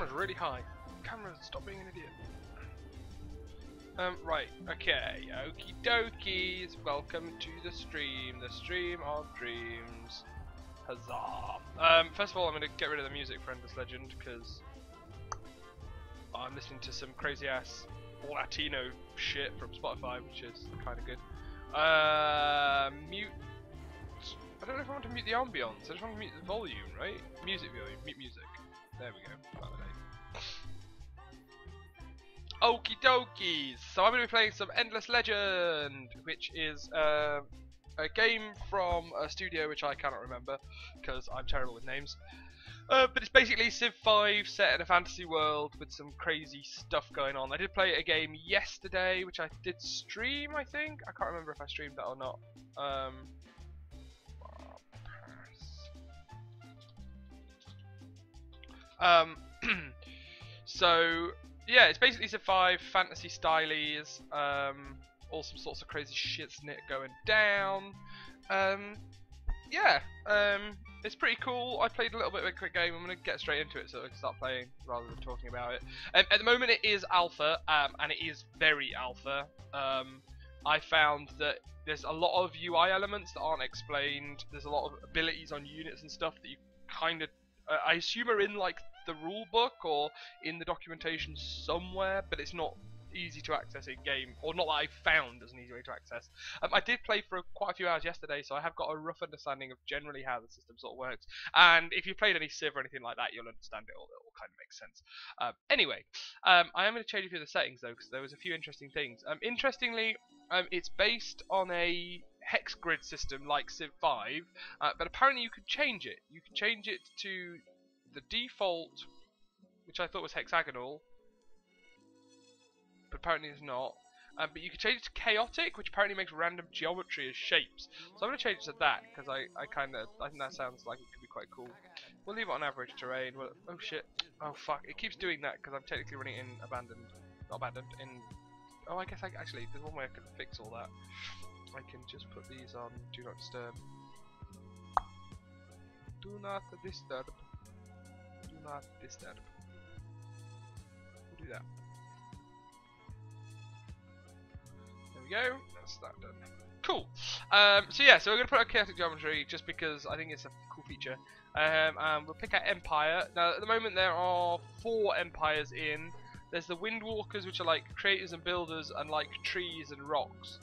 camera's really high. Camera, stop being an idiot. Right, okay, okie dokies, welcome to the stream of dreams. Huzzah! First of all, I'm going to get rid of the music for Endless Legend, because I'm listening to some crazy ass Latino shit from Spotify, which is kind of good. Mute. I don't know if I want to mute the ambience, I just want to mute the volume, right? Music volume, mute music. There we go. Validate. Okie dokies! So I'm going to be playing some Endless Legend, which is a game from a studio which I cannot remember, because I'm terrible with names. But it's basically Civ 5 set in a fantasy world with some crazy stuff going on. I did play a game yesterday, which I did stream, I think? I can't remember if I streamed that or not. So yeah, it's basically Civ 5 fantasy stylies, all some sorts of crazy shit going down. It's pretty cool. I played a little bit of a quick game. I'm going to get straight into it so I can start playing rather than talking about it. At the moment it is alpha, and it is very alpha. I found that there's a lot of UI elements that aren't explained. There's a lot of abilities on units and stuff that you kind of, I assume are in like the rule book or in the documentation somewhere, but it's not easy to access in game, or not that I found as an easy way to access. I did play for quite a few hours yesterday, so I have got a rough understanding of generally how the system sort of works. And if you've played any Civ or anything like that, you'll understand it all. It all kind of makes sense. Anyway, I am going to change a few of the settings though, because there was a few interesting things. Interestingly, it's based on a hex grid system like Civ 5, but apparently you can change it. You can change it to the default, which I thought was hexagonal, but apparently it's not. But you can change it to chaotic, which apparently makes random geometry as shapes. So I'm going to change it to that, because I think that sounds like it could be quite cool. We'll leave it on average terrain. Oh shit. Oh fuck. It keeps doing that, because I'm technically running it in abandoned. Not abandoned, in... Oh, I guess actually, there's one way I can fix all that. I can just put these on Do Not Disturb. Do not disturb. Do not disturb. We'll do that. There we go. That's that done. Cool. So yeah, so we're going to put a chaotic geometry just because I think it's a cool feature. And we'll pick out Empire. Now, at the moment there are 4 empires in. There's the Windwalkers, which are like creators and builders and like trees and rocks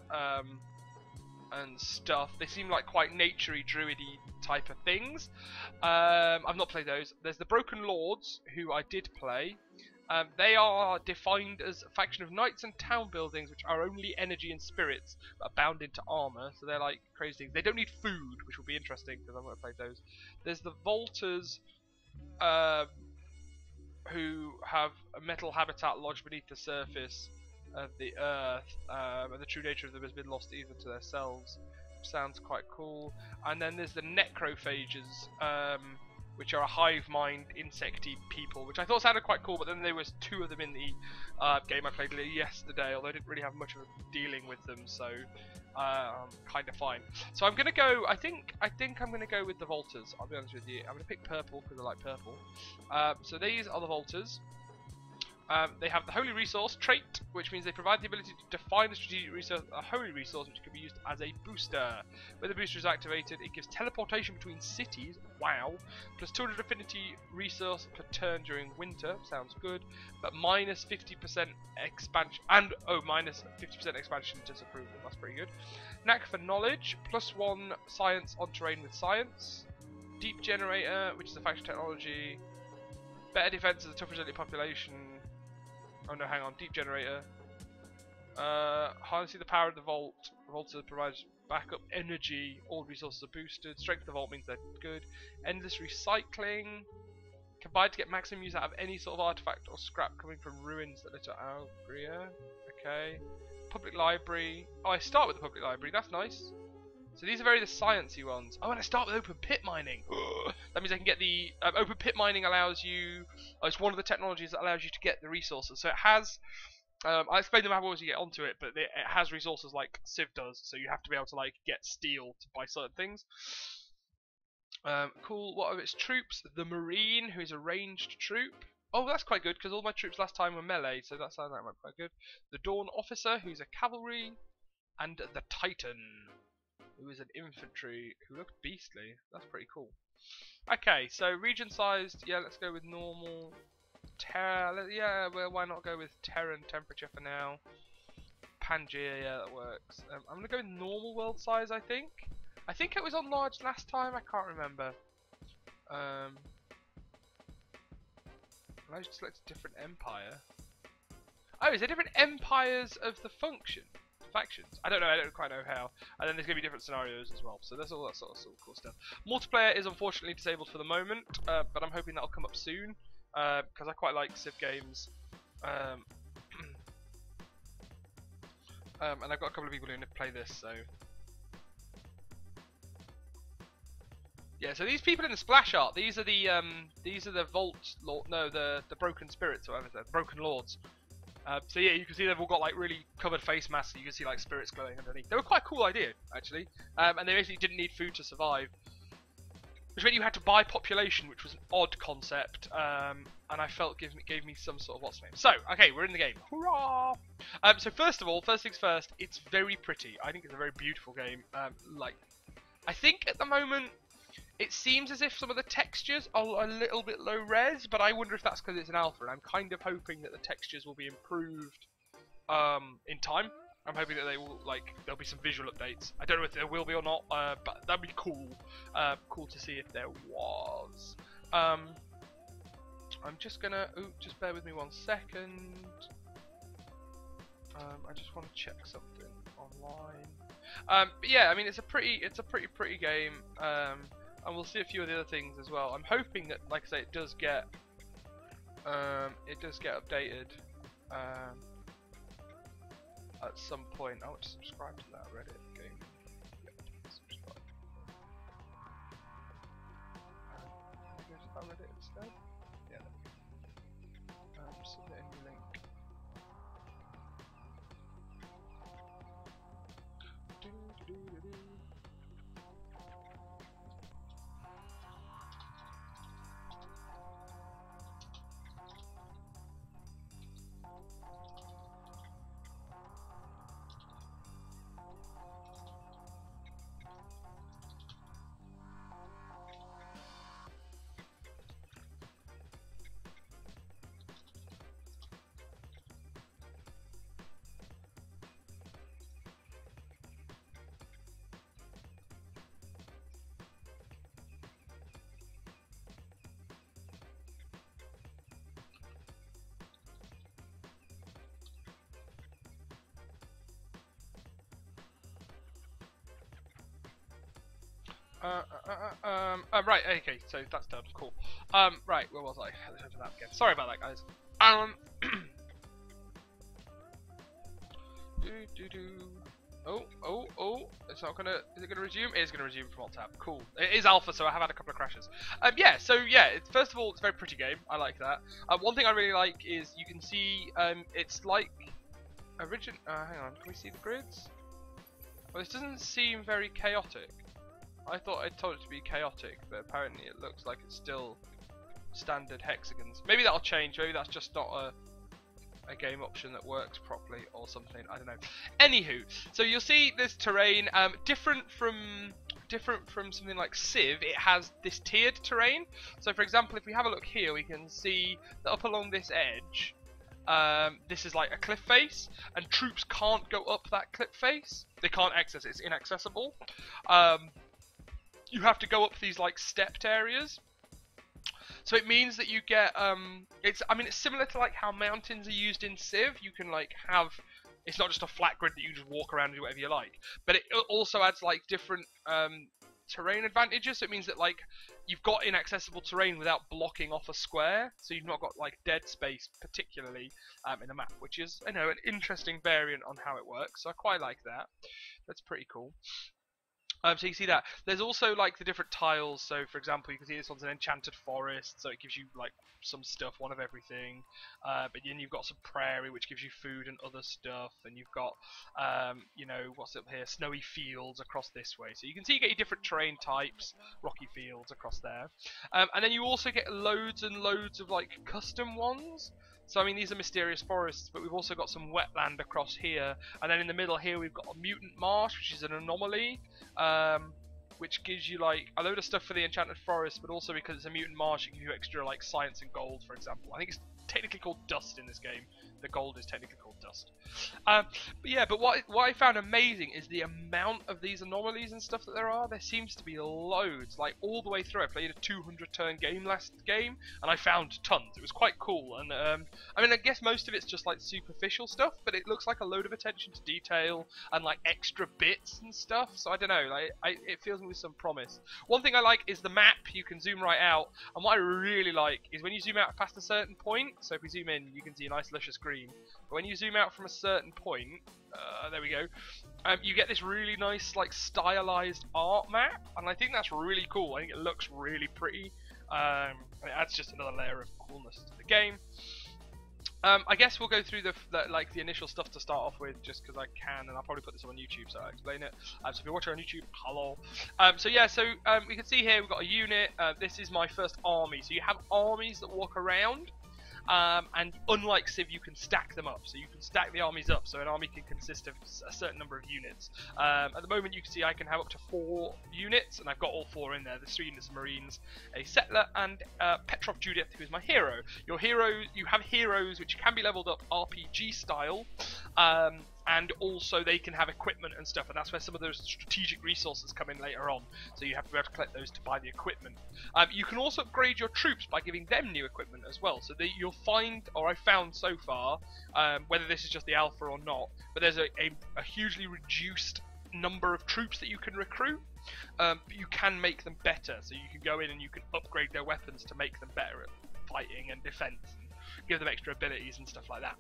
and stuff. They seem like quite naturey, druidy type of things. I've not played those. There's the Broken Lords, who I did play. They are defined as a faction of knights and town buildings which are only energy and spirits but are bound into armour, so they're like crazy things. They don't need food, which will be interesting because I'm going to play those. There's the Volters, who have a metal habitat lodged beneath the surface of the earth, and the true nature of them has been lost even to themselves. Sounds quite cool. And then there's the Necrophages, which are a hive mind insecty people, which I thought sounded quite cool, but then there was 2 of them in the game I played yesterday, although I didn't really have much of a dealing with them, so kind of fine. So I'm gonna go. I think I'm gonna go with the Volters. I'll be honest with you. I'm gonna pick purple because I like purple. So these are the Volters. They have the Holy Resource trait, which means they provide the ability to define a strategic resource, a holy resource, which can be used as a booster. When the booster is activated, it gives teleportation between cities, wow, plus 200 affinity resource per turn during winter, sounds good, but minus 50% expansion, and minus 50% expansion disapproval, that's pretty good. Knack for knowledge, plus 1 science on terrain with science. Deep Generator, which is a faction technology. Better defense as a tough resilient population. Oh no, hang on. Deep Generator. Harnessing the power of the Vault. The Vault provides backup energy. All resources are boosted. Strength of the Vault means they're good. Endless Recycling. Combined to get maximum use out of any sort of artifact or scrap coming from ruins that litter Algria. Okay. Public Library. Oh, I start with the Public Library. That's nice. So these are very the sciencey ones. Oh, and I start with open pit mining. That means I can get the open pit mining allows you. It's one of the technologies that allows you to get the resources. So it has. I explained them how you get onto it, but it has resources like Civ does. So you have to be able to like get steel to buy certain things. Cool. What are its troops? The Marine, who is a ranged troop. Oh, that's quite good, because all my troops last time were melee, so that sounds like might be quite good. The Dawn Officer, who's a cavalry, and the Titan, who is an infantry, who looked beastly. That's pretty cool. Okay, so region sized, yeah, let's go with normal. Yeah, well, why not go with Terran temperature for now? Pangaea, yeah, that works. I'm gonna go with normal world size, I think. I think it was on large last time, I can't remember. I just select a different empire. Oh, is there different empires of the factions? I don't know, I don't quite know how. And then there's going to be different scenarios as well. So there's all that sort of cool stuff. Multiplayer is unfortunately disabled for the moment, but I'm hoping that'll come up soon. Because I quite like Civ games. And I've got a couple of people who play this, so... Yeah, so these people in the splash art, these are the Vault Lord, no, the Broken Spirits, or whatever they're, Broken Lords. So yeah, you can see they've all got like really covered face masks. So you can see like spirits glowing underneath. They were quite a cool idea, actually, and they basically didn't need food to survive, which meant you had to buy population, which was an odd concept, and I felt gave me some sort of what's name. So okay, we're in the game. Hurrah! So first things first, it's very pretty. I think it's a very beautiful game. I think at the moment, it seems as if some of the textures are a little bit low res, but I wonder if that's because it's an alpha, and I'm kind of hoping that the textures will be improved in time. I'm hoping that there'll be some visual updates. I don't know if there will be or not, but that'd be cool. Cool to see if there was. I'm just gonna, just bear with me 1 second. I just want to check something online. But yeah, I mean it's a pretty game. And we'll see a few of the other things as well. I'm hoping that, like I say, it does get updated at some point. I want to subscribe to that Reddit game. Subscribe. Go to that Reddit instead. Yeah. Submit a new link. Right, okay, so that's done, cool. Right, where was I? Let's open that again. Sorry about that, guys. It's not gonna, is it gonna resume? It is gonna resume from Alt-Tab, cool. It is alpha, so I have had a couple of crashes. First of all, it's a very pretty game, I like that. One thing I really like is you can see, it's like, hang on, can we see the grids? Well, this doesn't seem very chaotic. I thought I told it to be chaotic, but apparently it looks like it's still standard hexagons. Maybe that'll change, maybe that's just not a game option that works properly or something, I don't know. Anywho, so you'll see this terrain, different from something like Civ, it has this tiered terrain. So for example, if we have a look here, we can see that up along this edge, this is like a cliff face, and troops can't go up that cliff face. They can't access it, it's inaccessible. You have to go up these like stepped areas. So it means that you get it's similar to like how mountains are used in Civ. You can like have, it's not just a flat grid that you just walk around and do whatever you like, but it also adds like different terrain advantages. So it means that like you've got inaccessible terrain without blocking off a square, so you've not got like dead space particularly in the map, which is, I know, an interesting variant on how it works. So I quite like that. That's pretty cool. So you can see that. There's also like the different tiles. So for example, you can see this one's an enchanted forest, so it gives you like some stuff, one of everything. But then you've got some prairie, which gives you food and other stuff. And you've got, you know, what's up here? Snowy fields across this way. So you can see you get your different terrain types, rocky fields across there. And then you also get loads and loads of like custom ones. So I mean, these are mysterious forests, but we've also got some wetland across here, and then in the middle here we've got a mutant marsh, which is an anomaly, which gives you like a load of stuff for the enchanted forest, but also because it's a mutant marsh, it gives you extra like science and gold, for example. I think it's technically called dust in this game. The gold is technically called dust. But yeah, but what I found amazing is the amount of these anomalies and stuff that there are. There seems to be loads, like all the way through. I played a 200 turn game last game, and I found tons. It was quite cool, and I mean, I guess most of it's just like superficial stuff, but it looks like a load of attention to detail and like extra bits and stuff. So I don't know, like it fills me with some promise. One thing I like is the map. You can zoom right out, and what I really like is when you zoom out past a certain point. So if we zoom in, you can see a nice luscious green. But when you zoom out from a certain point, there we go, you get this really nice like stylized art map, and I think that's really cool. I think it looks really pretty. And it adds just another layer of coolness to the game. I guess we'll go through the initial stuff to start off with, just because I can, and I'll probably put this on YouTube so I'll explain it. So if you're watching on YouTube, hello. So yeah, so we can see here we've got a unit. This is my first army. So you have armies that walk around. And unlike Civ, you can stack them up, so you can stack the armies up, so an army can consist of a certain number of units. At the moment you can see I can have up to 4 units, and I've got all 4 in there. There's 3 units of Marines, a Settler, and Petrov Judith, who is my hero. You have heroes which can be leveled up RPG style, and also they can have equipment and stuff, and that's where some of those strategic resources come in later on. So you have to be able to collect those to buy the equipment. You can also upgrade your troops by giving them new equipment as well. So you'll find, or I found so far, whether this is just the alpha or not, but there's a hugely reduced number of troops that you can recruit. But you can make them better, so you can go in and you can upgrade their weapons to make them better at fighting and defense, and give them extra abilities and stuff like that.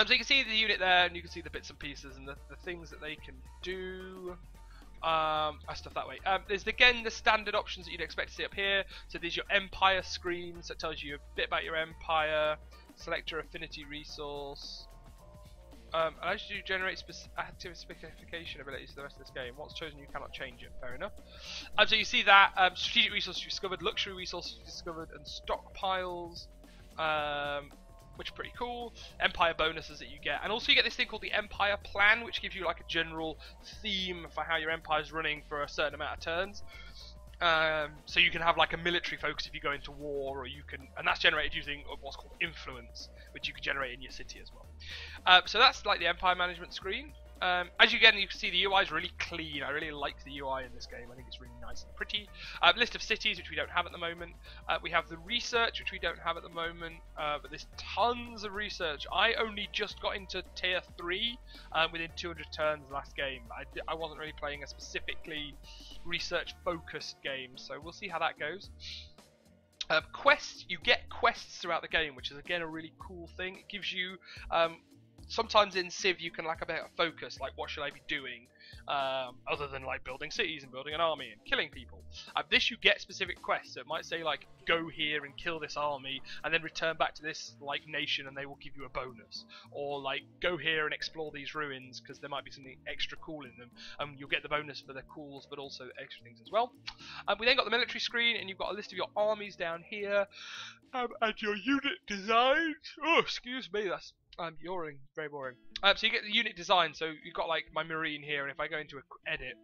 So you can see the unit there, and you can see the bits and pieces and the things that they can do. Stuff that way. There's again the standard options that you'd expect to see up here. So there's your empire screen, so it tells you a bit about your empire. Select your affinity resource. Allows you to generate active specification abilities to the rest of this game. Once chosen, you cannot change it. Fair enough. So you see that strategic resources discovered, luxury resources discovered, and stockpiles. Which are pretty cool. Empire bonuses that you get, and also you get this thing called the Empire Plan, which gives you like a general theme for how your empire is running for a certain amount of turns. So you can have like a military focus if you go into war, or you can, and that's generated using what's called influence, which you can generate in your city as well. So that's like the Empire management screen. As you can see, the UI is really clean. I really like the UI in this game. I think it's really nice and pretty. List of cities, which we don't have at the moment. We have the research, which we don't have at the moment. But there's tons of research. I only just got into tier 3 within 200 turns last game. I wasn't really playing a specifically research-focused game, so we'll see how that goes. Quests, you get quests throughout the game, which is again a really cool thing. It gives you sometimes in Civ you can lack a bit of focus, like what should I be doing, other than like building cities and building an army and killing people. This you get specific quests, so it might say like go here and kill this army and then return back to this like nation and they will give you a bonus, or like go here and explore these ruins because there might be something extra cool in them, and you'll get the bonus for the cools but also extra things as well. We then got the military screen, and you've got a list of your armies down here, and your unit designs. Oh, excuse me, that's yawning, very boring. So you get the unit design, so you've got like my Marine here, and if I go into edit,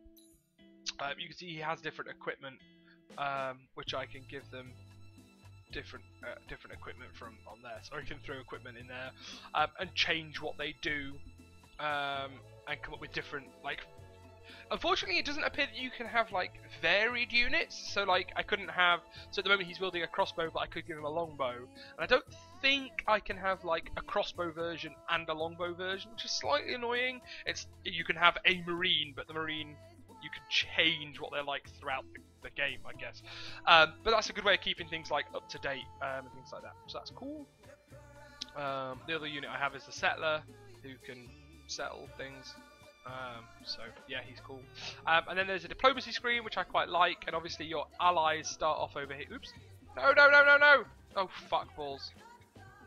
you can see he has different equipment, which I can give them different equipment from on there. So I can throw equipment in there and change what they do, and come up with different like. Unfortunately, it doesn't appear that you can have like varied units. So like I couldn't have. So at the moment he's building a crossbow, but I could give him a longbow, and I don't think I can have like a crossbow version and a longbow version, which is slightly annoying. You can have a Marine, but the Marine you can change what they're like throughout the game, I guess. But that's a good way of keeping things like up to date and things like that. So that's cool. The other unit I have is the Settler, who can settle things. So yeah, he's cool. And then there's a diplomacy screen, which I quite like, and obviously your allies start off over here. Oops! No, no, no, no, no! Oh fuck balls!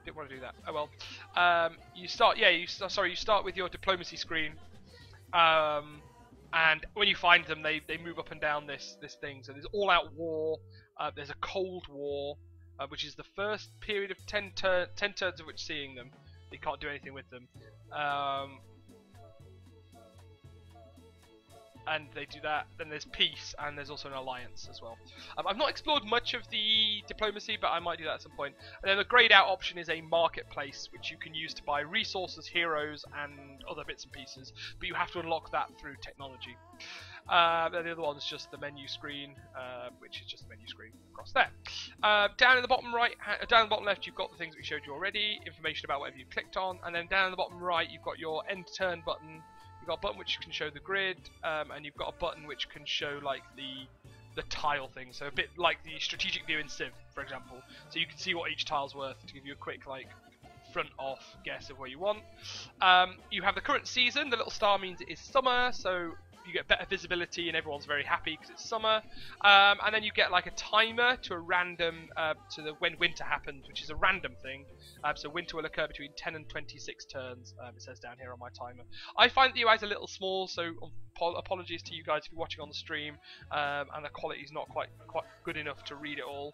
Didn't want to do that. Oh well. You start. Yeah, you start with your diplomacy screen. And when you find them, they move up and down this thing. So there's all-out war. There's a Cold War, which is the first period of 10 turns of which seeing them. You can't do anything with them. And they do that. Then there's peace, and there's also an alliance as well. I've not explored much of the diplomacy, but I might do that at some point. And then the grayed out option is a marketplace, which you can use to buy resources, heroes, and other bits and pieces. But you have to unlock that through technology. Then the other one's just the menu screen, which is just the menu screen across there. Down in the bottom right, down in the bottom left, you've got the things we showed you already, information about whatever you clicked on, and then down in the bottom right, you've got your end turn button. You've got a button which can show the grid, and you've got a button which can show like the tile thing. So a bit like the strategic view in Civ, for example. So you can see what each tile's worth to give you a quick like front off guess of where you want. You have the current season. The little star means it is summer, so you get better visibility and everyone's very happy because it's summer. And then you get like a timer to a random to when winter happens, which is a random thing. So winter will occur between 10 and 26 turns. It says down here on my timer. I find the UI's a little small, so apologies to you guys if you're watching on the stream and the quality is not quite good enough to read it all.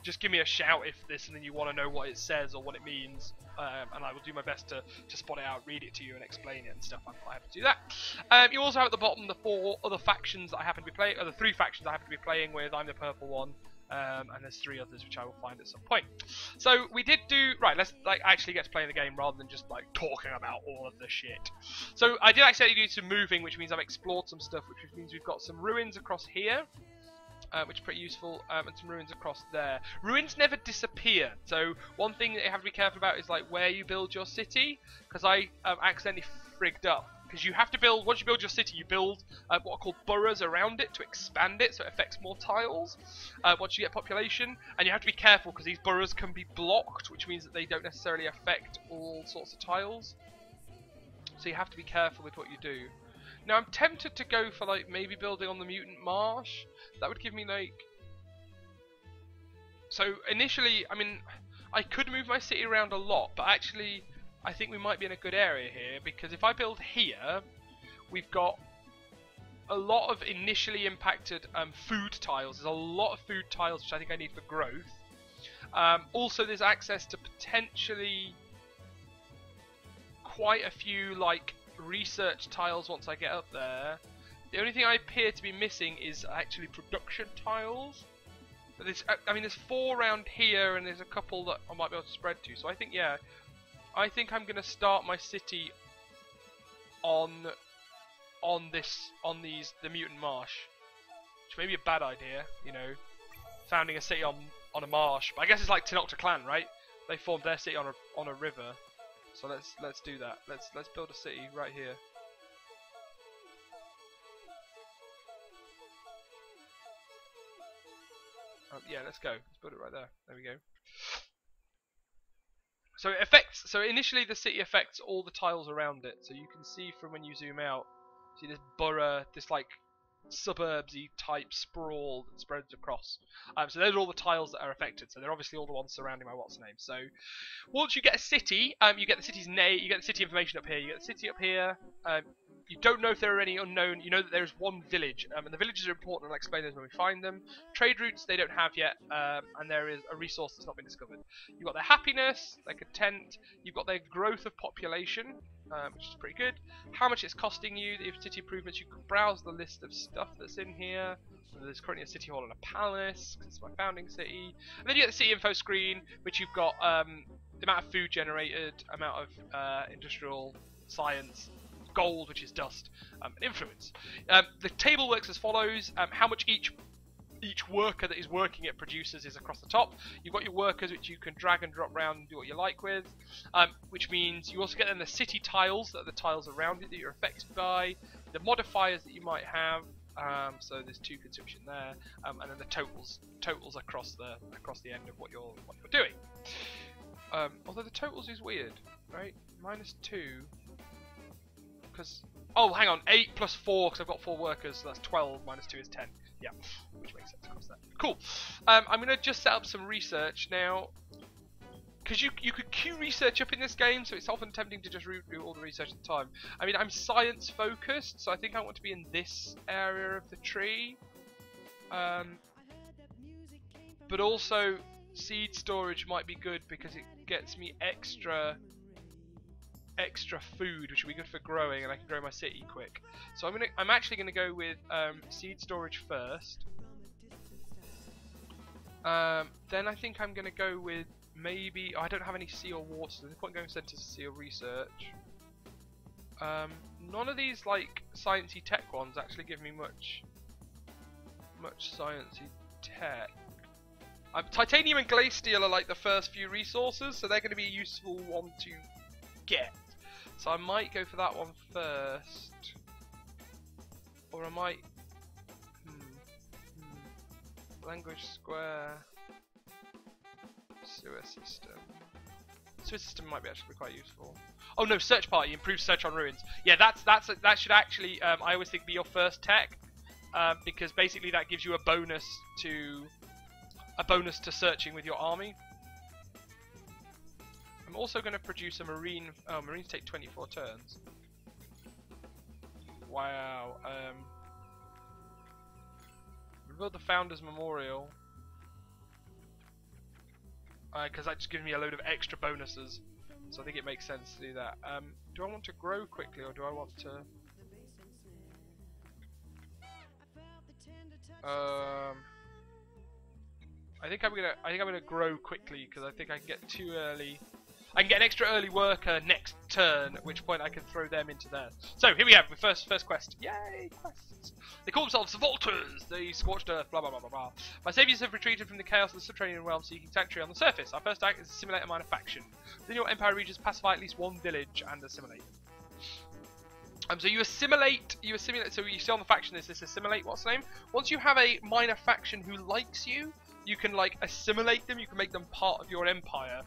Just give me a shout if there's something you want to know what it says or what it means, and I will do my best to spot it out, read it to you, and explain it and stuff. I'm quite happy to do that. You also have at the bottom the 4 other factions that I happen to be playing, or the 3 factions I happen to be playing with. I'm the purple one, and there's 3 others which I will find at some point. So we did do right. Let's like actually get to playing the game rather than just like talking about all of the shit. So I did actually do some moving, which means I've explored some stuff, which means we've got some ruins across here. Which is pretty useful, and some ruins across there. Ruins never disappear, so one thing that you have to be careful about is like where you build your city, because I accidentally frigged up. Because you have to build, once you build your city, you build what are called boroughs around it to expand it, so it affects more tiles once you get population. And you have to be careful because these boroughs can be blocked, which means that they don't necessarily affect all sorts of tiles. So you have to be careful with what you do. Now I'm tempted to go for like maybe building on the mutant marsh. That would give me like... So initially, I mean, I could move my city around a lot, but actually I think we might be in a good area here, because if I build here, we've got a lot of initially impacted food tiles. There's a lot of food tiles which I think I need for growth. Also there's access to potentially quite a few like research tiles once I get up there. The only thing I appear to be missing is actually production tiles. But there's, I mean, there's 4 around here, and there's a couple that I might be able to spread to. So I think, yeah, I think I'm gonna start my city on the mutant marsh, which may be a bad idea, you know, founding a city on a marsh. But I guess it's like Tenocta Clan, right? They formed their city on a river. So let's do that. Let's build a city right here. Yeah, let's go. Let's build it right there. There we go. So it affects. So initially the city affects all the tiles around it. So you can see from when you zoom out, see this borough, this like suburbsy type sprawl that spreads across. So those are all the tiles that are affected. So they're obviously all the ones surrounding my what's name. So once you get a city, you get the city's name, you get the city information up here. You get the city up here. You don't know if there are any unknown. You know that there's one village, and the villages are important. I'll explain those when we find them. Trade routes they don't have yet, and there is a resource that's not been discovered. You've got their happiness, their content. You've got their growth of population, which is pretty good. How much it's costing you, the city improvements. You can browse the list of stuff that's in here. So there's currently a city hall and a palace, because it's my founding city. And then you get the city info screen, which you've got the amount of food generated, amount of industrial science, gold, which is dust, and influence. The table works as follows. How much each worker that is working it produces is across the top. You've got your workers which you can drag and drop around and do what you like with, which means you also get then the city tiles, that are the tiles around it that you're affected by, the modifiers that you might have. So there's 2 consumption there, and then the totals across the end of what you're doing. Although the totals is weird, right? -2. Because Oh, hang on, 8 plus 4 because I've got 4 workers, so that's 12 minus 2 is 10. Yeah, which makes sense across that. Cool. I'm gonna just set up some research now. Because you could queue research up in this game, so it's often tempting to just do all the research at the time. I mean, I'm science focused, so I think I want to be in this area of the tree. But also, seed storage might be good because it gets me extra food, which will be good for growing, and I can grow my city quick. So I'm actually gonna go with seed storage first. Then I think I'm gonna go with maybe I don't have any seal water, so there's no point going centers to seal research. None of these like sciencey tech ones actually give me much sciencey tech. Titanium and glacial are like the first few resources, so they're going to be a useful one to get. So I might go for that one first, or I might language square. Sewer system. Sewer system might be actually quite useful. Oh no, search party improves search on ruins. Yeah, that should actually I always think be your first tech, because basically that gives you a bonus to searching with your army. I'm also going to produce a marine. Oh, marines take 24 turns. Wow. Build the Founders Memorial. Because that just gives me a load of extra bonuses, so I think it makes sense to do that. Do I want to grow quickly, or do I want to? I think I'm gonna grow quickly because I think I can get too early. I can get an extra early worker next turn, at which point I can throw them into there. So here we have the first quest. Yay, quests! They call themselves the Vaulters, the Scorched Earth, blah blah blah blah blah. My saviors have retreated from the chaos of the subterranean realm, seeking sanctuary on the surface. Our first act is to assimilate a minor faction. Within your empire regions, pacify at least one village and assimilate. So you assimilate, so you see on the faction is this assimilate, what's the name? Once you have a minor faction who likes you, you can like assimilate them, you can make them part of your empire,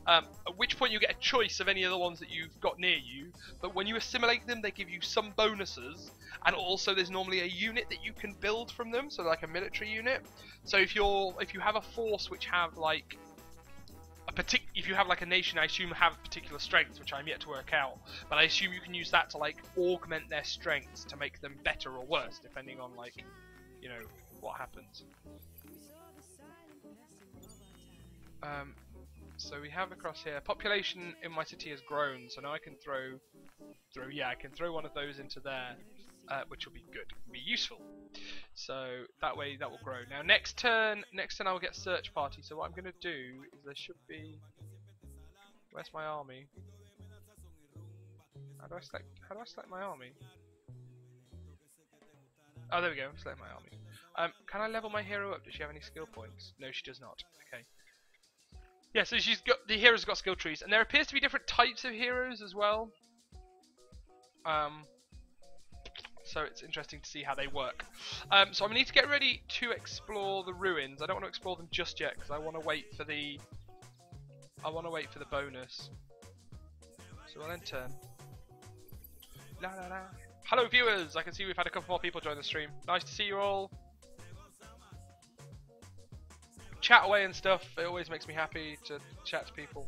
at which point you get a choice of any of the ones that you've got near you, but when you assimilate them they give you some bonuses, and also there's normally a unit that you can build from them, so like a military unit. So if you have a force which have like if you have like a nation I assume have particular strengths, which I'm yet to work out, but I assume you can use that to like augment their strengths to make them better or worse, depending on like, you know, what happens. So we have across here, population in my city has grown, so now I can throw one of those into there, which will be good, be useful. So that way that will grow. Now next turn I will get search party. So what I'm going to do is there should be, where's my army? How do I select my army? Oh, there we go. Select my army. Can I level my hero up? Does she have any skill points? No, she does not. Okay. Yeah, so the hero's got skill trees, and there appears to be different types of heroes as well. So it's interesting to see how they work. So I'm going to need to get ready to explore the ruins. I don't want to explore them just yet because I want to wait for the bonus. So I'll enter. La la la. Hello viewers! I can see we've had a couple more people join the stream. Nice to see you all. Chat away and stuff. It always makes me happy to chat to people.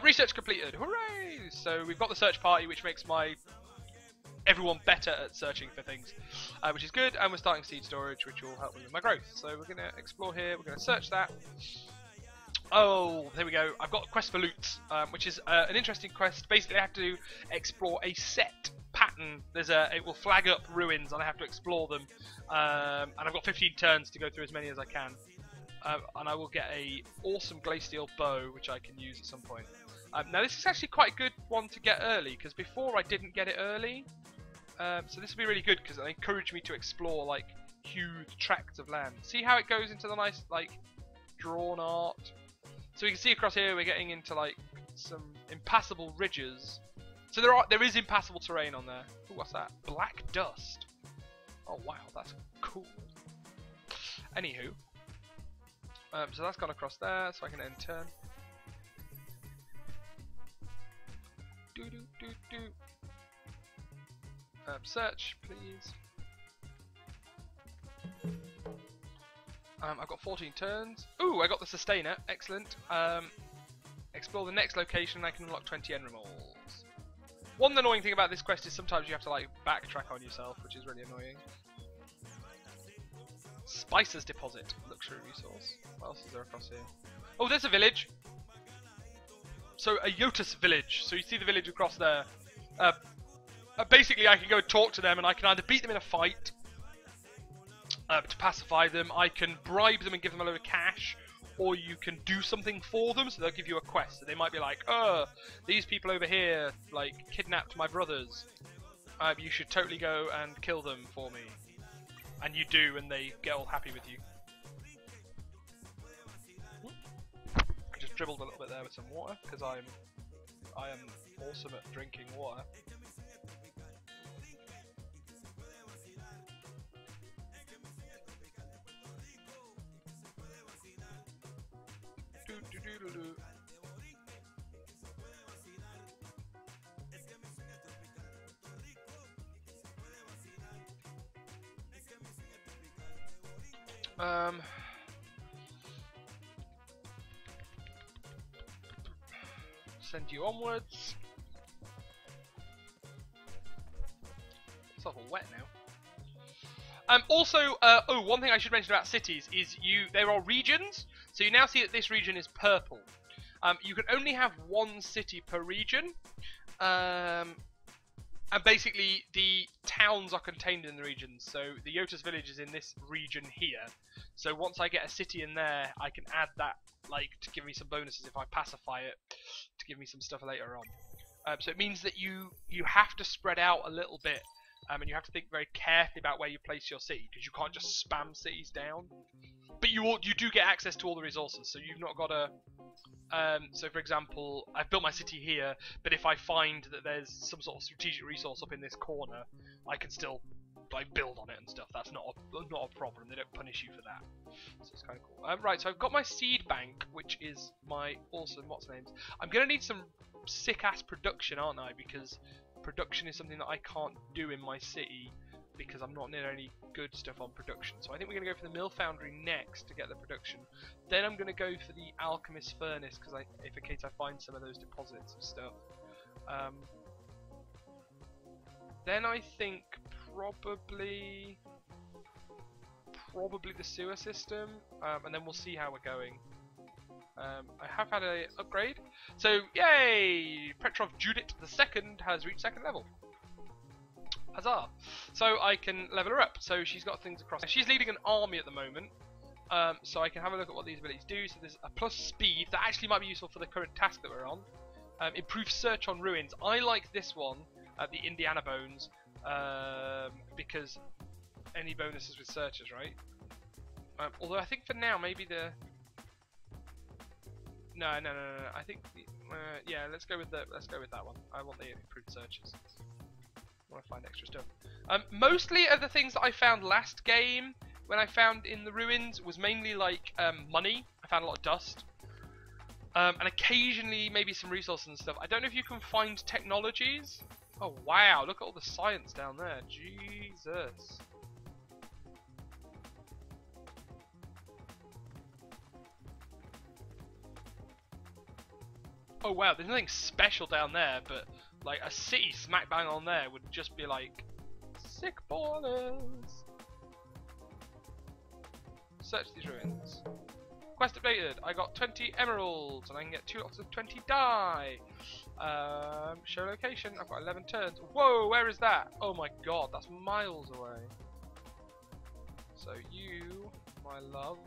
Research completed. Hooray! So we've got the search party, which makes everyone better at searching for things, which is good, and we're starting seed storage, which will help me with my growth. So we're going to explore here, we're going to search that. Oh, there we go. I've got a quest for loot, which is an interesting quest. Basically I have to explore a set pattern. It will flag up ruins and I have to explore them, and I've got 15 turns to go through as many as I can, and I will get a awesome glacial bow which I can use at some point. Now this is actually quite a good one to get early, because before I didn't get it early. So this will be really good because it encouraged me to explore like huge tracts of land. See how it goes into the nice like drawn art. So we can see across here we're getting into like some impassable ridges. So there is impassable terrain on there. Ooh, what's that? Black dust. Oh wow, that's cool. Anywho, so that's gone across there, so I can end turn. Search, please. I've got 14 turns. Ooh, I got the Sustainer. Excellent. Explore the next location. I can unlock 20 Enrimals. One annoying thing about this quest is sometimes you have to like backtrack on yourself, which is really annoying. Spicer's Deposit. Luxury resource. What else is there across here? Oh, there's a village. So, a Yotus village. So you see the village across there. Basically, I can go talk to them and I can either beat them in a fight to pacify them, I can bribe them and give them a load of cash, or you can do something for them, so they'll give you a quest. So they might be like, these people over here, like, kidnapped my brothers. You should totally go and kill them for me. And you do, and they get all happy with you. I just dribbled a little bit there with some water, because I am awesome at drinking water. Send you onwards. It's all wet now. Also, one thing I should mention about cities is there are regions. So you now see that this region is purple. You can only have one city per region. And basically, the towns are contained in the regions. So the Yotus village is in this region here. So once I get a city in there, I can add that, like, to give me some bonuses if I pacify it, to give me some stuff later on. So it means that you have to spread out a little bit, and you have to think very carefully about where you place your city, because you can't just spam cities down. But you do get access to all the resources, so you've not got to. So for example, I've built my city here, but if I find that there's some sort of strategic resource up in this corner, I can still like build on it and stuff. That's not a problem. They don't punish you for that. So it's kind of cool. Right, so I've got my seed bank, which is my awesome what's names. I'm gonna need some sick ass production, aren't I? Because production is something that I can't do in my city because I'm not near any good stuff on production. So I think we're gonna go for the mill foundry next to get the production. Then I'm gonna go for the alchemist furnace because if in case I find some of those deposits and stuff. Then I think probably the sewer system, and then we'll see how we're going. I have had a upgrade, so yay! Petrov Judith II has reached 2nd level. Huzzah! So I can level her up. So she's got things across. She's leading an army at the moment, so I can have a look at what these abilities do. So there's a plus speed that actually might be useful for the current task that we're on. Improved search on ruins. I like this one, the Indiana Bones, because any bonuses with searches, right? Although I think for now maybe the no. I think yeah. Let's go with that one. I want the improved searches. I want to find extra stuff. Mostly of the things that I found last game when I found in the ruins was mainly like money. I found a lot of dust. And occasionally maybe some resources and stuff. I don't know if you can find technologies. Oh wow, look at all the science down there. Jesus. Oh wow, there's nothing special down there, but like a city smack bang on there would just be like sick ballers. Search these ruins. Quest updated. I got 20 emeralds and I can get 2 lots of 20 dye. Show location. I've got 11 turns. Whoa, where is that? Oh my god, that's miles away. So you, my love.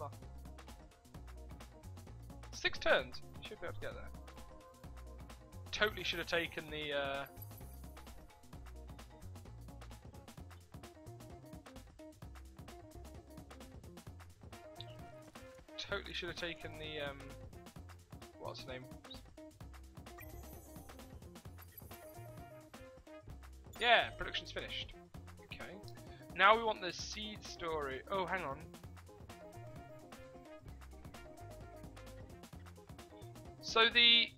6 turns. You should be able to get there. Totally should have taken the what's the name? Yeah, production's finished. Okay. Now we want the seed story. Oh, hang on. So the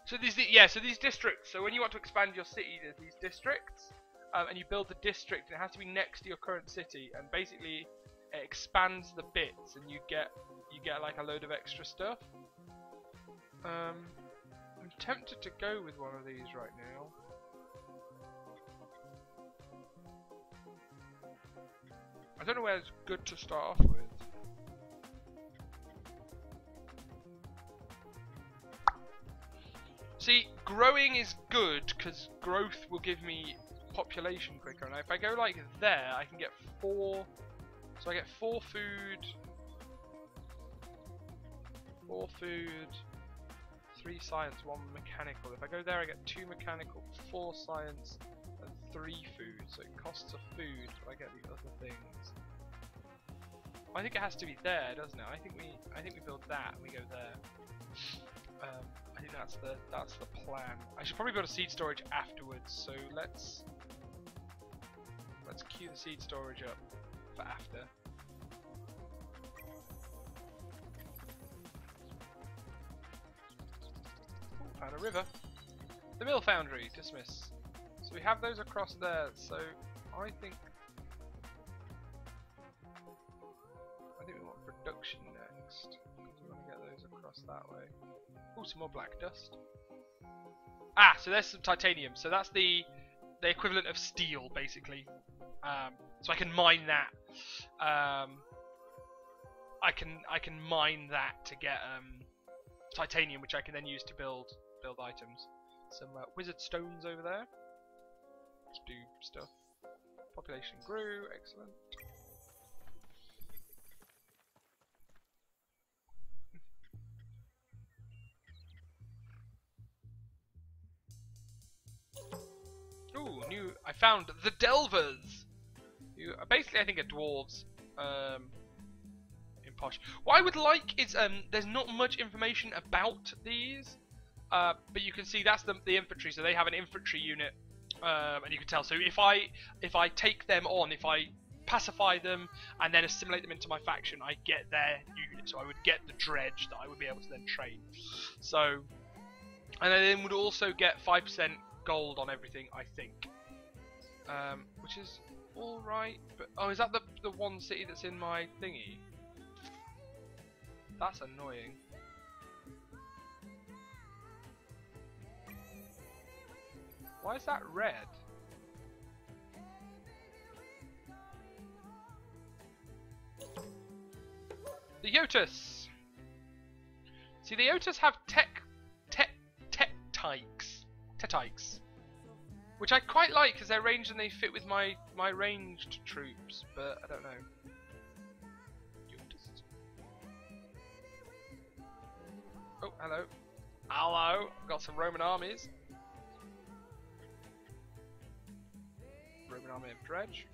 So these districts. So when you want to expand your city, there's these districts, and you build the district. And it has to be next to your current city, and basically it expands the bits, and you get like a load of extra stuff. I'm tempted to go with one of these right now. I don't know where it's good to start off with. See, growing is good because growth will give me population quicker. And if I go like there, I can get 4. So I get 4 food, 3 science, 1 mechanical. If I go there, I get 2 mechanical, 4 science, and 3 food. So it costs a food, but I get the other things. I think it has to be there, doesn't it? I think we build that and we go there. I think that's the plan. I should probably build a seed storage afterwards. So let's queue the seed storage up for after. Ooh, found a river. The mill foundry, dismiss. So we have those across there. So I think we want production next. We want to get those across that way. Ooh, some more black dust. Ah, so there's some titanium. So that's the equivalent of steel, basically. So I can mine that. I can mine that to get titanium, which I can then use to build items. Some wizard stones over there. Let's do stuff. Population grew, excellent. Ooh, I found the Delvers. You basically, I think, are dwarves. In Posh. What I would like is there's not much information about these, but you can see that's the infantry. So they have an infantry unit, and you can tell. So if I take them on, if I pacify them and then assimilate them into my faction, I get their unit. So I would get the dredge that I would be able to then train. So, and I then would also get 5% gold on everything, I think, which is all right. But oh, is that the one city that's in my thingy? That's annoying. Why is that red? The Yotus. See, the Yotus have Tetykes, which I quite like because they're ranged and they fit with my ranged troops, but I don't know. Oh, hello. Hello. Got some Roman armies. Roman army of dredge.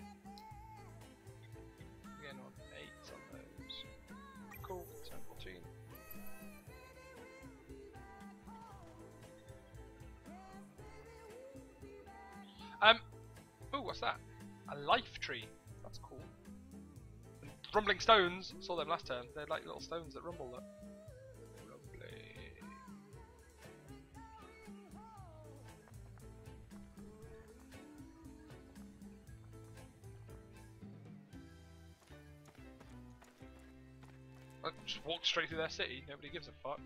Again on 8 on those. Cool. 10, 14. Oh, what's that? A life tree. That's cool. And rumbling stones. Saw them last turn. They're like little stones that rumble. Look. Lovely. I just walked straight through their city. Nobody gives a fuck.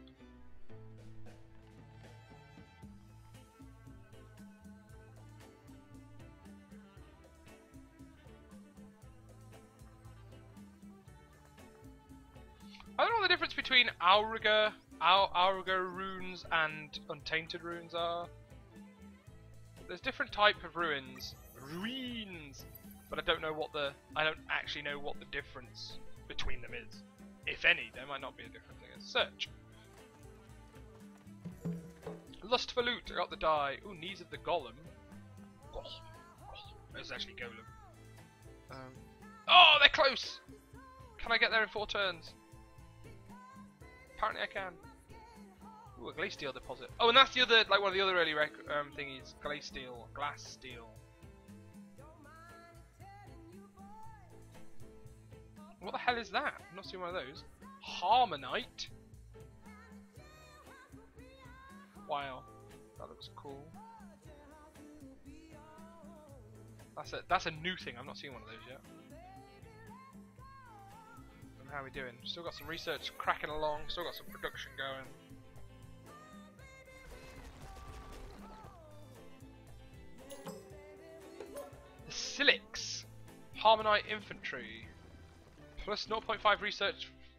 I don't know what the difference between Auriga runes and Untainted runes are. There's different type of ruins, but I don't actually know what the difference between them is, if any. There might not be a difference thing. Search. Lust for loot. I got the die. Ooh, knees of the golem. It's actually golem. Oh, they're close. Can I get there in 4 turns? Apparently I can. Ooh, a glacial deposit. Oh, and that's the other, like one of the other early thingies. Glass steel. What the hell is that? I've not seen one of those. Harmonite. Wow. That looks cool. That's a new thing. I've not seen one of those yet. And how are we doing? Still got some research cracking along. Still got some production going. The Silix Harmonite Infantry plus 0.5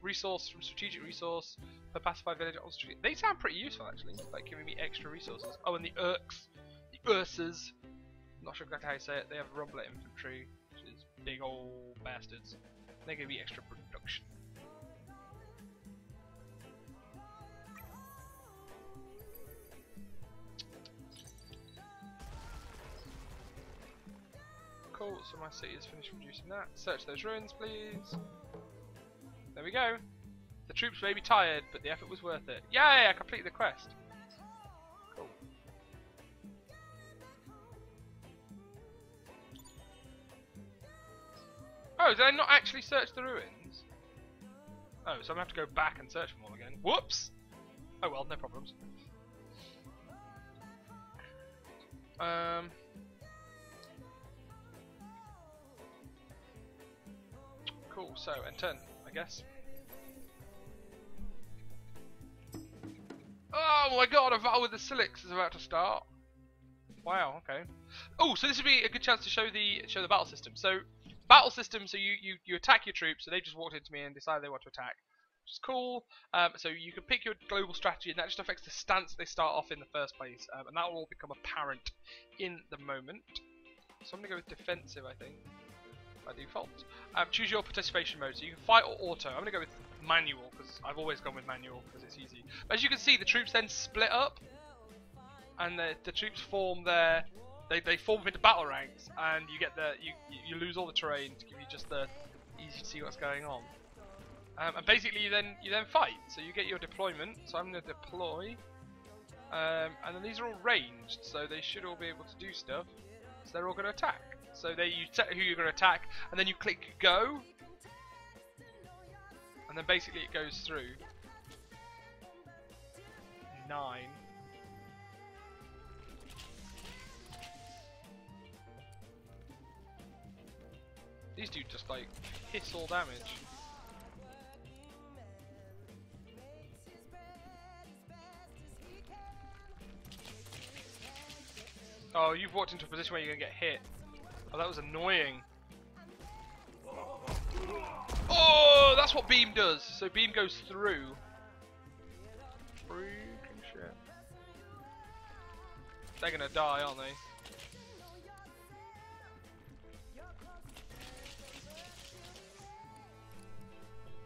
resource from strategic resource per pacified village. They sound pretty useful actually, like giving me extra resources. Oh, and the Ursas. Not sure exactly how you say it. They have Rumbler Infantry, which is big old bastards. They give me extra production. Cool, so my city has finished producing that. Search those ruins, please. There we go. The troops may be tired, but the effort was worth it. Yay, I completed the quest. Cool. Oh, did I not actually search the ruins? Oh, so I'm going to have to go back and search them all again. Whoops! Oh well, no problems. Cool, so N10, I guess. Oh my god, a battle with the Silix is about to start. Wow, okay. Oh, so this would be a good chance to show the battle system. So, battle system, so you attack your troops, so they just walked into me and decided they want to attack. Which is cool. So you can pick your global strategy, and that just affects the stance they start off in the first place. And that will all become apparent in the moment. So I'm going to go with defensive, I think. By default. Choose your participation mode, so you can fight or auto. I'm going to go with manual, because I've always gone with manual, because it's easy. But as you can see, the troops then split up, and the troops form their... They form into battle ranks, and you get you lose all the terrain to give you just the easy to see what's going on. And basically you then fight, so you get your deployment, so I'm going to deploy, and then these are all ranged, so they should all be able to do stuff, so they're all going to attack. So you set who you're going to attack, and then you click go, and then basically it goes through. 9. These dudes just like hiss all damage. Oh, you've walked into a position where you're gonna get hit. Oh, that was annoying. Oh, that's what beam does. So beam goes through. Freaking shit. They're gonna die, aren't they?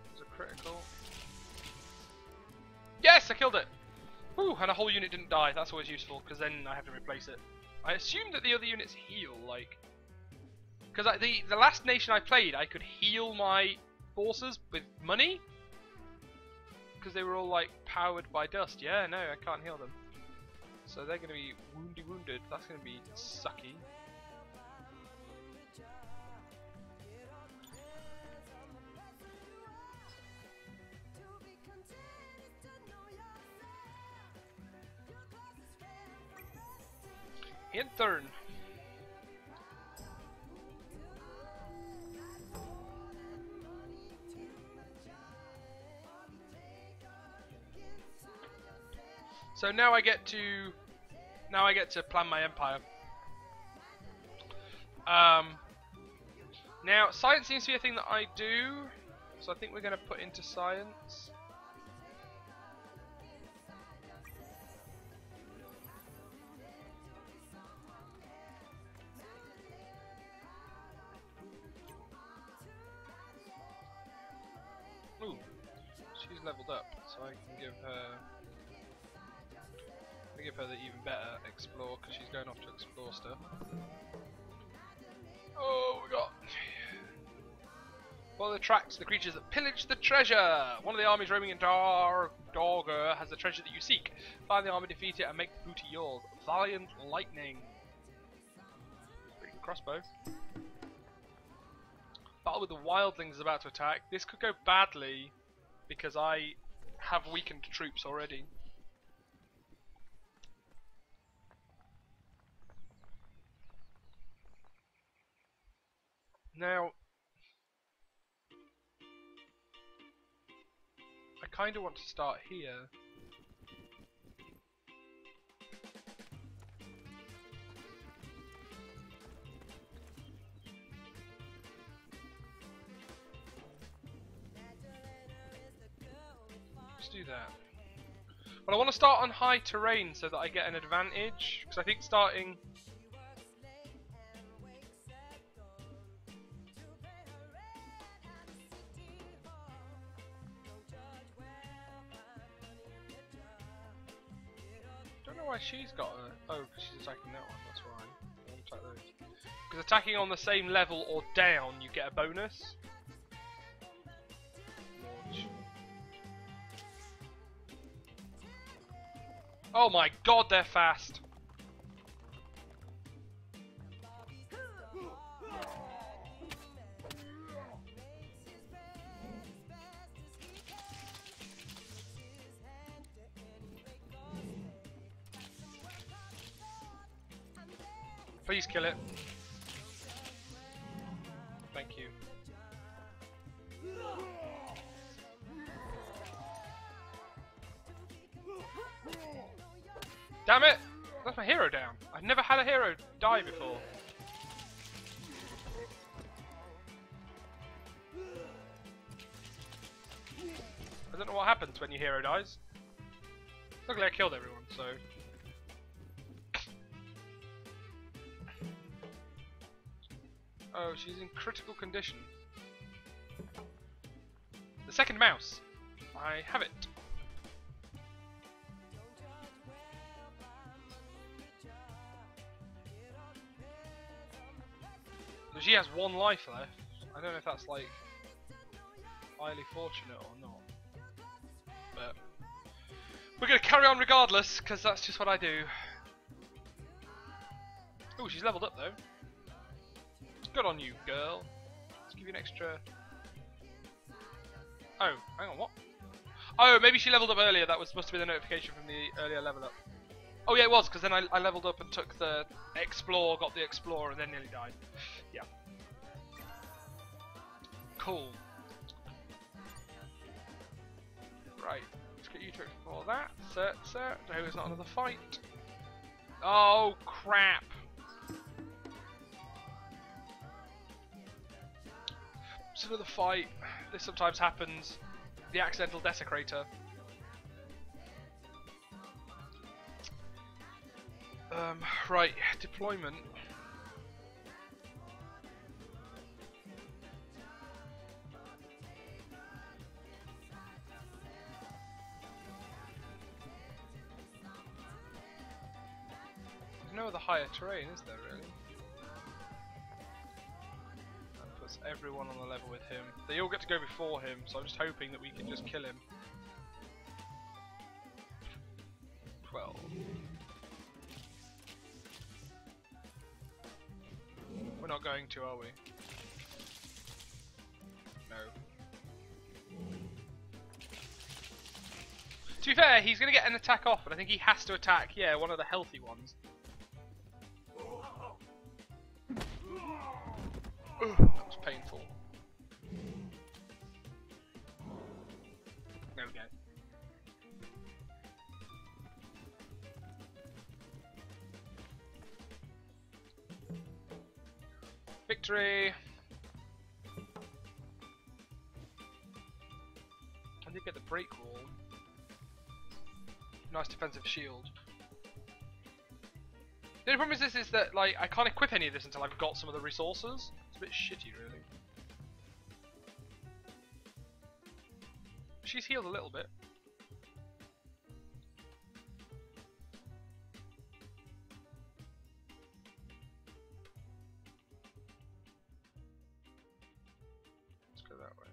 There's a critical. Yes, I killed it. Whew, and a whole unit didn't die. That's always useful, because then I have to replace it. I assume that the other units heal, like... Because the last nation I played, I could heal my forces with money. Because they were all, like, powered by dust. Yeah, no, I can't heal them. So they're going to be wounded. That's going to be sucky. In turn. So now I get to plan my empire. Now science seems to be a thing that I do, so I think we're going to put into science. Ooh, she's leveled up, so I can give her. Give her the even better explore, because she's going off to explore stuff. Oh, we got follow the tracks, the creatures that pillage the treasure. One of the armies roaming in Dogger has the treasure that you seek. Find the army, defeat it, and make the booty yours. Valiant Lightning. Pretty good crossbow. Battle with the wildlings is about to attack. This could go badly because I have weakened troops already. Now, I kind of want to start here. Let's do that. But I want to start on high terrain so that I get an advantage, because I think starting... I don't know why she's got a... Oh, because she's attacking that one, that's why. I want to attack those. Because attacking on the same level or down, you get a bonus. Launch. Oh my god, they're fast! Please kill it. Thank you. Damn it! That's my hero down. I've never had a hero die before. I don't know what happens when your hero dies. Luckily I killed everyone, so... Oh, she's in critical condition. The second mouse. I have it. So she has 1 life left. I don't know if that's like highly fortunate or not. But we're going to carry on regardless, because that's just what I do. Oh, she's leveled up though. Good on you, girl. Let's give you an extra... Oh, hang on, what? Oh, maybe she leveled up earlier. That was must have been the notification from the earlier level up. Oh yeah, it was, because then I leveled up and took the Explore, got the Explorer, and then nearly died. Yeah. Cool. Right, let's get you to explore that. Sir. I hope it's not another fight. Oh, crap. It's another fight. This sometimes happens. The accidental desecrator. Right, deployment. There's no other higher terrain, is there really? That puts everyone on the level with him. They all get to go before him, so I'm just hoping that we can just kill him. 12. We're not going to, are we? No. To be fair, he's going to get an attack off, but I think he has to attack, yeah, one of the healthy ones. Ugh, that was painful. There we go. Victory! I did get the break wall. Nice defensive shield. The only problem is that like I can't equip any of this until I've got some of the resources. It's a bit shitty, really. She's healed a little bit. Let's go that way.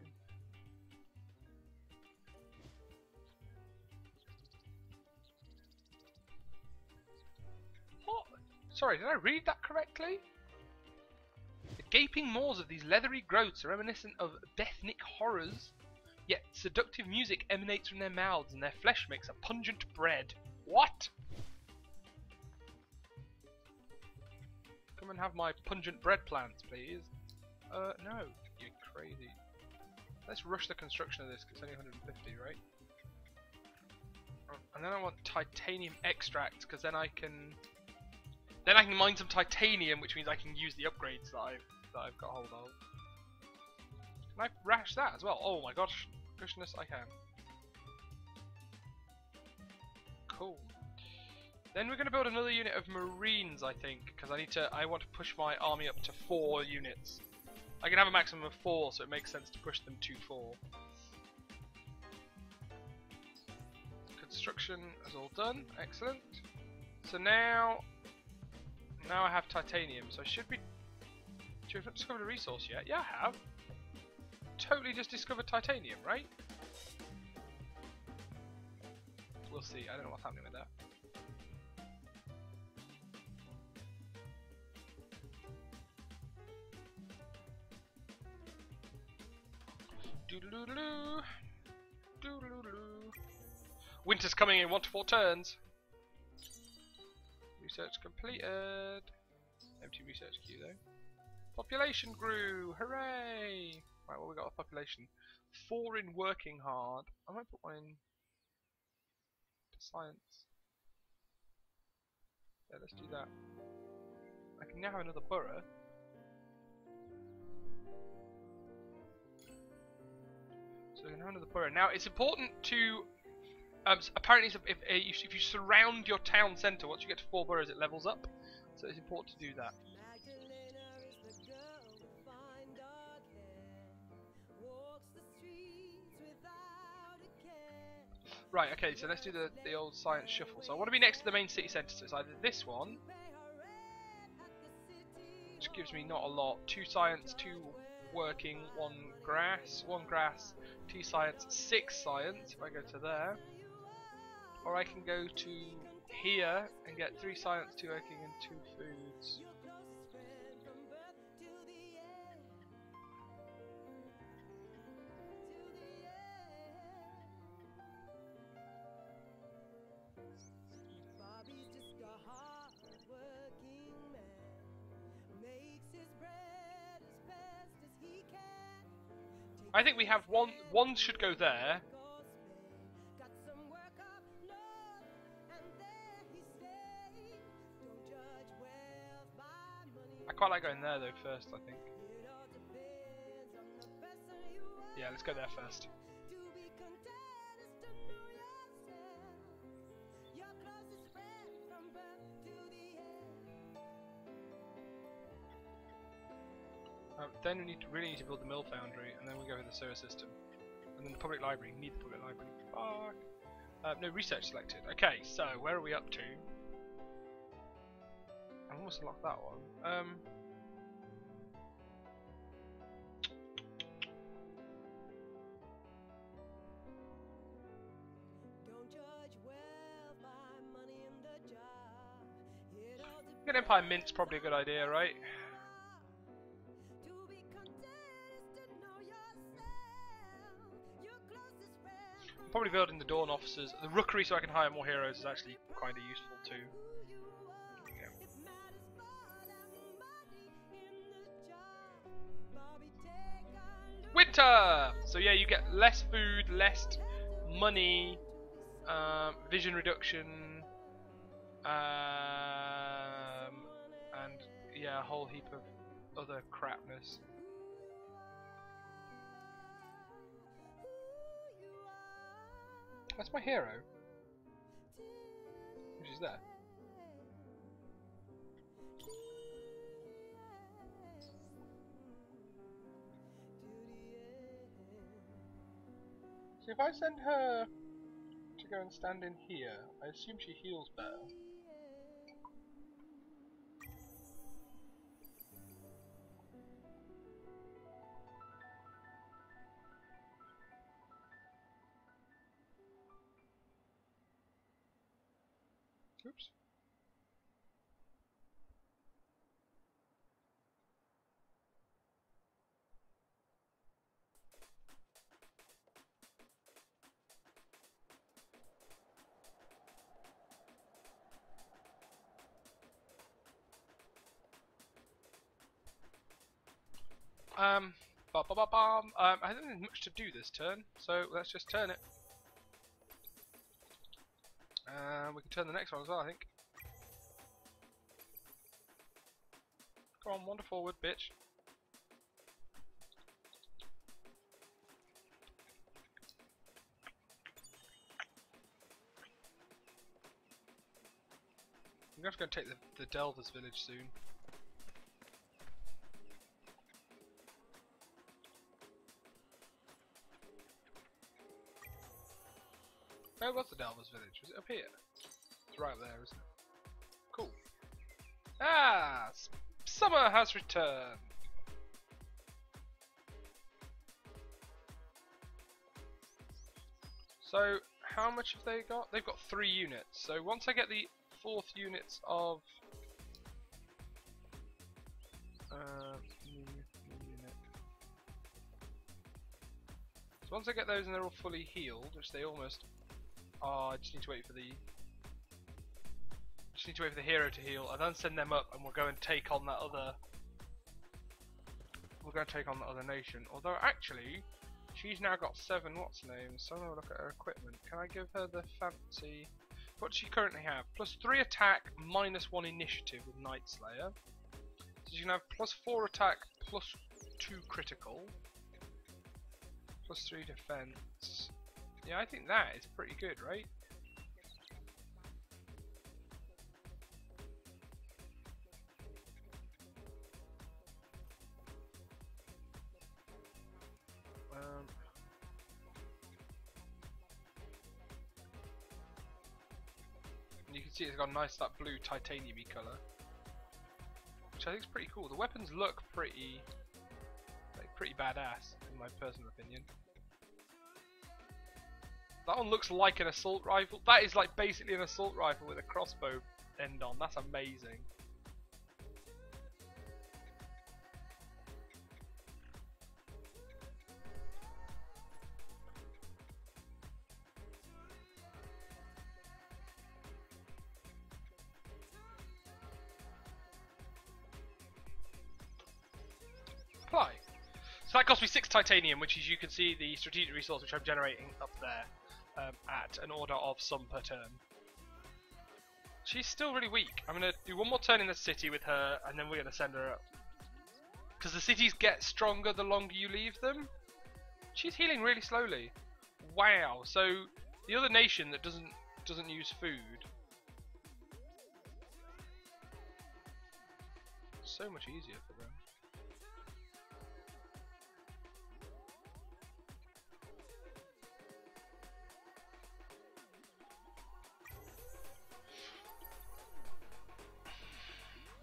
What? Sorry, did I read that correctly? The gaping maws of these leathery growths are reminiscent of Bethnic horrors. Yet seductive music emanates from their mouths and their flesh makes a pungent bread. What? Come and have my pungent bread plants, please. No, you're crazy. Let's rush the construction of this because it's only 150, right? And then I want titanium extract because then I can mine some titanium, which means I can use the upgrades that I've got hold of. Can I rash that as well? Oh my gosh, goodness, I can. Cool. Then we're going to build another unit of Marines, I think, because I want to push my army up to 4 units. I can have a maximum of 4, so it makes sense to push them to 4. Construction is all done, excellent. So now I have titanium, so should we have not discovered a resource yet? Yeah, I have. Totally just discovered titanium, right? We'll see, I don't know what's happening with that. Doodaloo, doodaloo. Winter's coming in 1 to 4 turns. Research completed. Empty research queue though. Population grew, hooray! Right, well we got a population. 4 in working hard. I might put one in science. Yeah, let's do that. I can now have another borough. So we can have another borough. Now it's important to apparently if you surround your town centre, once you get to 4 boroughs, it levels up. So it's important to do that. Right, okay, so let's do the old science shuffle. So I want to be next to the main city centre, so it's either this one, which gives me not a lot, 2 science, 2 working, 1 grass, 2 science, 6 science, if I go to there. Or I can go to here and get 3 science, 2 working and 2 foods. I think we have one should go there. I quite like going there though first, I think. Yeah, let's go there first. Then we really need to build the mill foundry, and then we go with the sewer system, and then the public library. Need the public library. Fuck. No research selected. Okay, so where are we up to? I almost locked that one. Good Empire Mint's probably a good idea, right? I'm probably building the Dawn officers. The Rookery so I can hire more heroes is actually kind of useful too. Winter! So yeah, you get less food, less money, vision reduction, and yeah, a whole heap of other crapness. That's my hero. Which is there. So if I send her to go and stand in here, I assume she heals better. Oops. I don't think there's much to do this turn, so let's just turn it. We can turn the next one as well, I think. Come on, wander forward, bitch. I'm just going to take the Delvers village soon. Where was the Delvers village? Was it up here? It's right there, isn't it? Cool. Ah! Summer has returned! So, how much have they got? They've got 3 units. So once I get the 4th units of... unit. So once I get those and they're all fully healed, which they almost are, I just need to wait for the... Just need to wait for the hero to heal, and then send them up, and we'll go and take on that other... We're going to take on that other nation. Although actually, she's now got 7 what's names. So I'm going to look at her equipment. Can I give her the fancy? What does she currently have? +3 attack, -1 initiative with Night Slayer. So she can have +4 attack, +2 critical, +3 defense. Yeah, I think that is pretty good, right? And you can see it's got a nice that blue titanium-y colour, which I think is pretty cool. The weapons look pretty badass, in my personal opinion. That one looks like an assault rifle. That is like basically an assault rifle with a crossbow end on. That's amazing. Apply. So that cost me 6 titanium, which is, you can see the strategic resource which I'm generating up there at an order of some per turn. She's still really weak. I'm going to do one more turn in the city with her, and then we're going to send her up. Because the cities get stronger the longer you leave them. She's healing really slowly. Wow. So the other nation that doesn't use food, so much easier for them.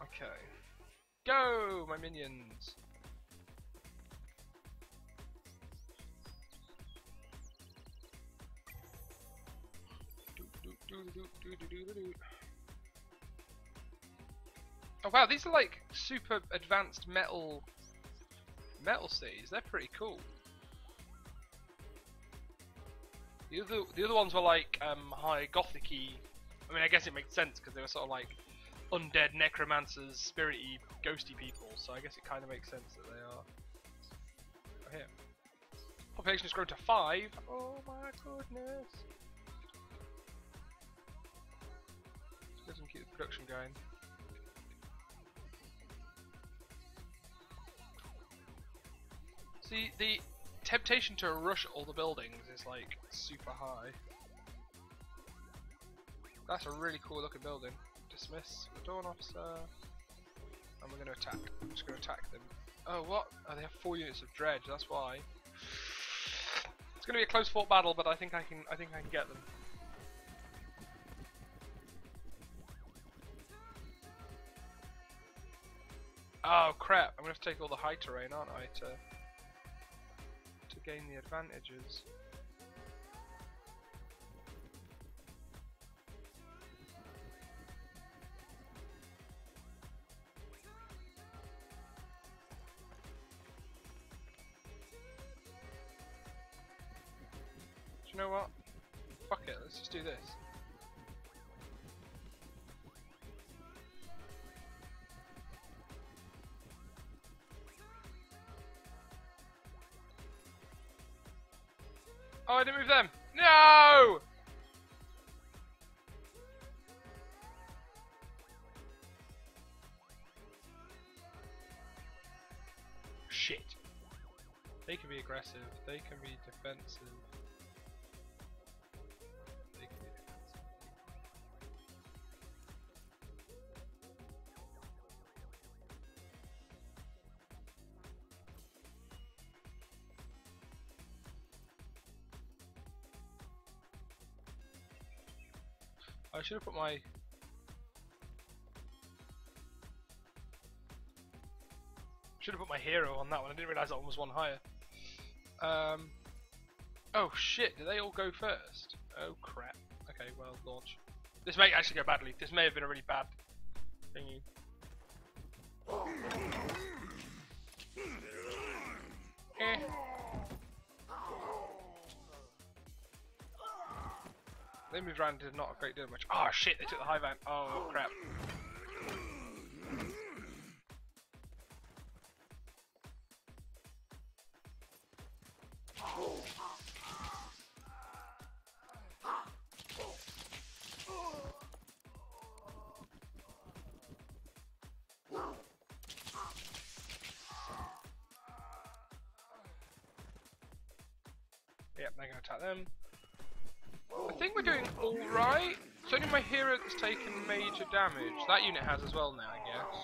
Okay. Go, my minions! Oh wow, these are like super advanced metal cities. They're pretty cool. The other ones were like high gothic-y. I mean, I guess it makes sense because they were sort of like undead necromancers, spirity, ghosty people, so I guess it kind of makes sense that they are. Oh, here. Population has grown to 5. Oh my goodness. Let's keep the production going. See, the temptation to rush all the buildings is like super high. That's a really cool looking building. Dismiss the Dawn Officer, and we're going to attack. I'm just going to attack them. Oh, what? Oh, they have 4 units of dredge. That's why. It's going to be a close fought battle, but I think I can get them. Oh crap! I'm going to have to take all the high terrain, aren't I, to gain the advantages. You know what? Fuck it, let's just do this. Oh, I didn't move them. No! Shit. They can be aggressive. They can be defensive. They can be defensive. I should have put my... Should have put my hero on that one. I didn't realise that one was one higher. Oh shit, do they all go first? Oh crap. Okay, well, launch. This may actually go badly. This may have been a really bad thingy. Eh. They moved around, did not a great deal of much. Oh shit, they took the high van. Oh crap. Yep, they're going to attack them. I think we're doing alright. It's only my hero that's taken major damage. That unit has as well now, I guess.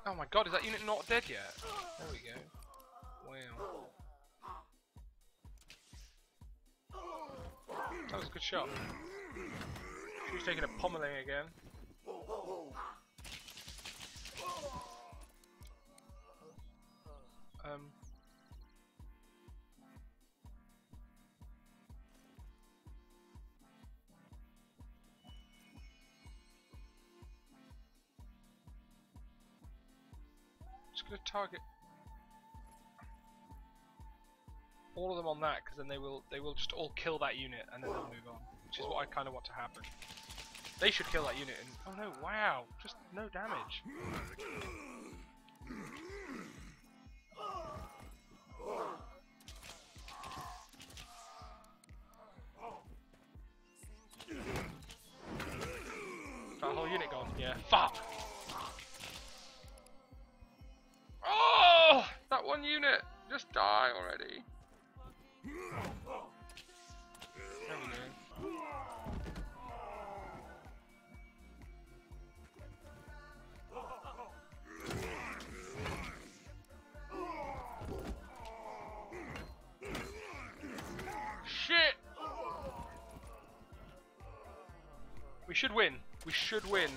Oh my god, is that unit not dead yet? There we go. Wow. That was a good shot. She's taking a pommeling again. Just gonna target all of them on that, because then they will just all kill that unit and then they'll move on, which is what I kind of want to happen. They should kill that unit and oh no, wow, just no damage. That whole unit gone, yeah, fuck! Oh, that one unit, just die already. There we go. Shit! We should win. We should win.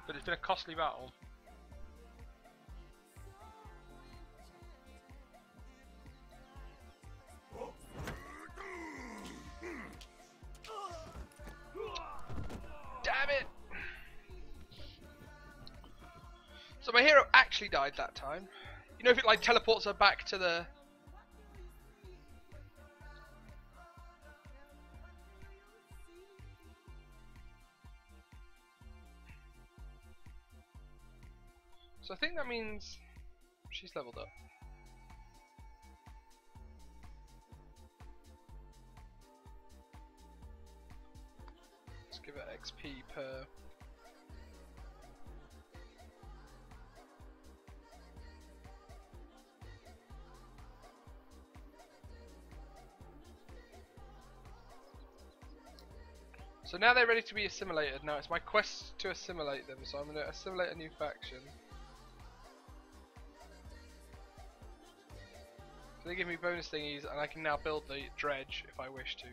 But it's been a costly battle. Damn it! So my hero actually died that time. You know, if it like teleports her back to the... So I think that means she's leveled up. Let's give her XP per... So now they're ready to be assimilated. Now it's my quest to assimilate them, so I'm going to assimilate a new faction. So they give me bonus thingies, and I can now build the dredge if I wish to.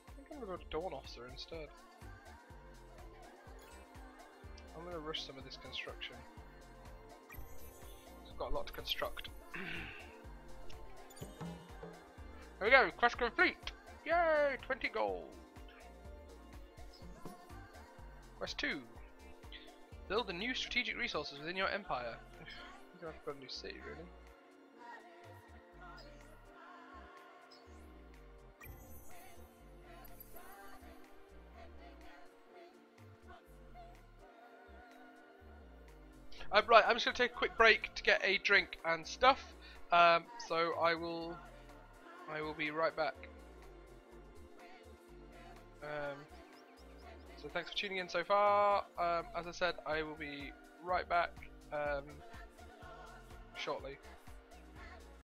I think I'm going to go to Dawn Officer instead. I'm going to rush some of this construction. I've got a lot to construct. There we go, quest complete! Yay! 20 gold! Quest 2. Build the new strategic resources within your empire. gonna have to put a new city, really. Right, I'm just gonna take a quick break to get a drink and stuff. So I will be right back. So thanks for tuning in so far. As I said, I will be right back shortly.